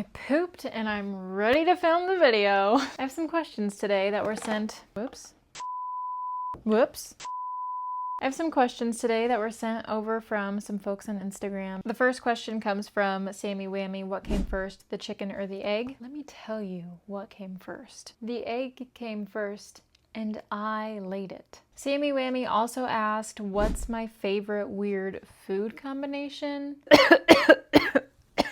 I pooped and I'm ready to film the video. I have some questions today that were sent. Whoops. I have some questions today that were sent over from some folks on Instagram. The first question comes from Sammy Whammy. What came first, the chicken or the egg? Let me tell you what came first. The egg came first and I laid it. Sammy Whammy also asked, what's my favorite weird food combination?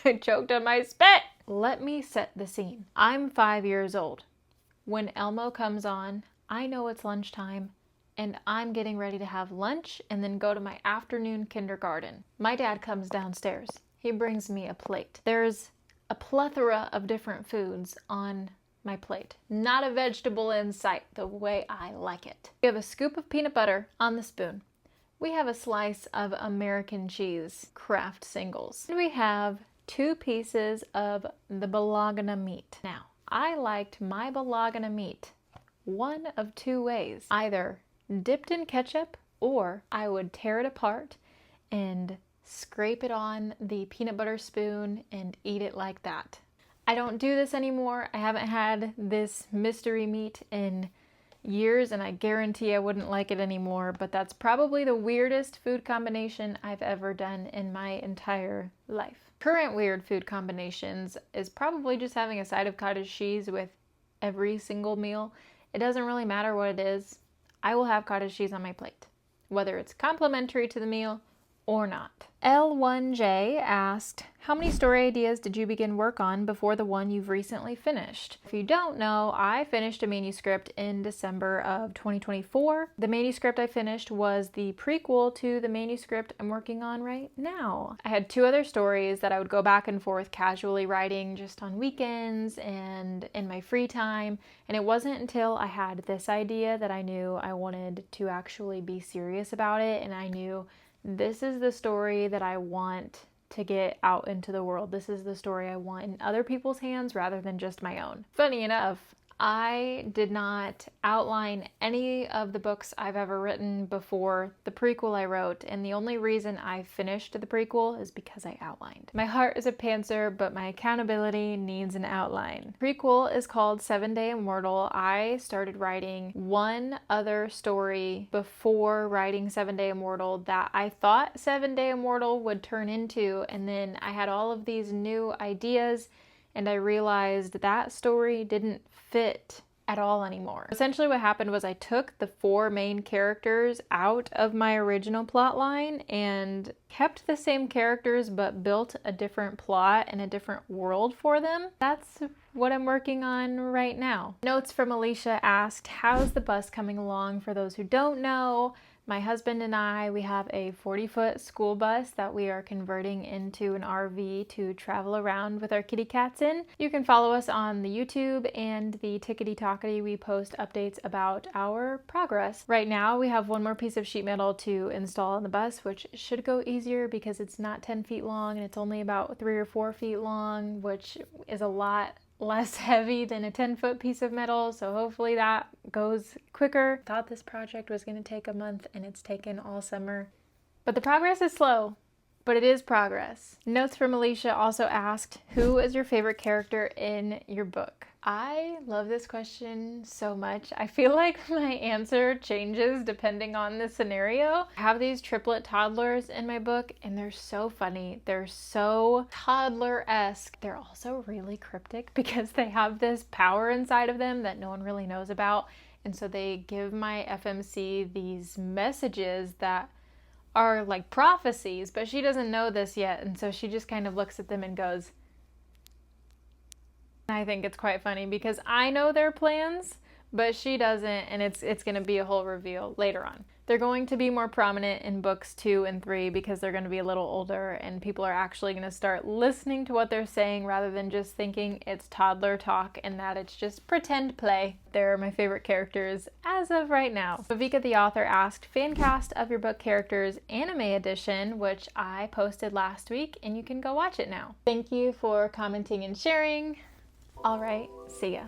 I choked on my spit. Let me set the scene. I'm 5 years old. When Elmo comes on, I know it's lunchtime and I'm getting ready to have lunch and then go to my afternoon kindergarten. My dad comes downstairs. He brings me a plate. There's a plethora of different foods on my plate. Not a vegetable in sight, the way I like it. We have a scoop of peanut butter on the spoon. We have a slice of American cheese, Kraft singles. And we have 2 pieces of the bologna meat. Now, I liked my bologna meat one of 2 ways. Either dipped in ketchup, or I would tear it apart and scrape it on the peanut butter spoon and eat it like that. I don't do this anymore. I haven't had this mystery meat in years and I guarantee I wouldn't like it anymore, but that's probably the weirdest food combination I've ever done in my entire life. Current weird food combinations is probably just having a side of cottage cheese with every single meal. It doesn't really matter what it is. I will have cottage cheese on my plate, whether it's complimentary to the meal or not. L1J asked, how many story ideas did you begin work on before the one you've recently finished? If you don't know, I finished a manuscript in December of 2024. The manuscript I finished was the prequel to the manuscript I'm working on right now. I had 2 other stories that I would go back and forth casually writing just on weekends and in my free time. And it wasn't until I had this idea that I knew I wanted to actually be serious about it, and I knew this is the story that I want to get out into the world. This is the story I want in other people's hands rather than just my own. Funny enough, I did not outline any of the books I've ever written before the prequel I wrote, and the only reason I finished the prequel is because I outlined. My heart is a pantser, but my accountability needs an outline. Prequel is called 7-Day Immortal. I started writing one other story before writing 7-Day Immortal that I thought 7-Day Immortal would turn into, and then I had all of these new ideas and I realized that story didn't fit at all anymore. Essentially what happened was I took the 4 main characters out of my original plot line and kept the same characters but built a different plot and a different world for them. That's what I'm working on right now. Notes from Alicia asked, how's the bus coming along? For those who don't know, my husband and I, we have a 40-foot school bus that we are converting into an RV to travel around with our kitty cats in. You can follow us on the YouTube and the Tickety Talkety. We post updates about our progress. Right now, we have one more piece of sheet metal to install on the bus, which should go easier because it's not 10 feet long and it's only about 3 or 4 feet long, which is a lot less heavy than a 10-foot piece of metal, so hopefully that goes quicker. Thought this project was going to take a month and it's taken all summer. But the progress is slow, but it is progress. Notes from Alicia also asked, who is your favorite character in your book? I love this question so much. I feel like my answer changes depending on the scenario. I have these triplet toddlers in my book and they're so funny. They're so toddler-esque. They're also really cryptic because they have this power inside of them that no one really knows about. And so they give my FMC these messages that are like prophecies, but she doesn't know this yet. And so she just kind of looks at them and goes, I think it's quite funny because I know their plans, but she doesn't, and it's going to be a whole reveal later on. They're going to be more prominent in books 2 and 3 because they're going to be a little older and people are actually going to start listening to what they're saying rather than just thinking it's toddler talk and that it's just pretend play. They're my favorite characters as of right now. Viveka the author asked, fan cast of your book characters anime edition, which I posted last week and you can go watch it now. Thank you for commenting and sharing. All right, see ya.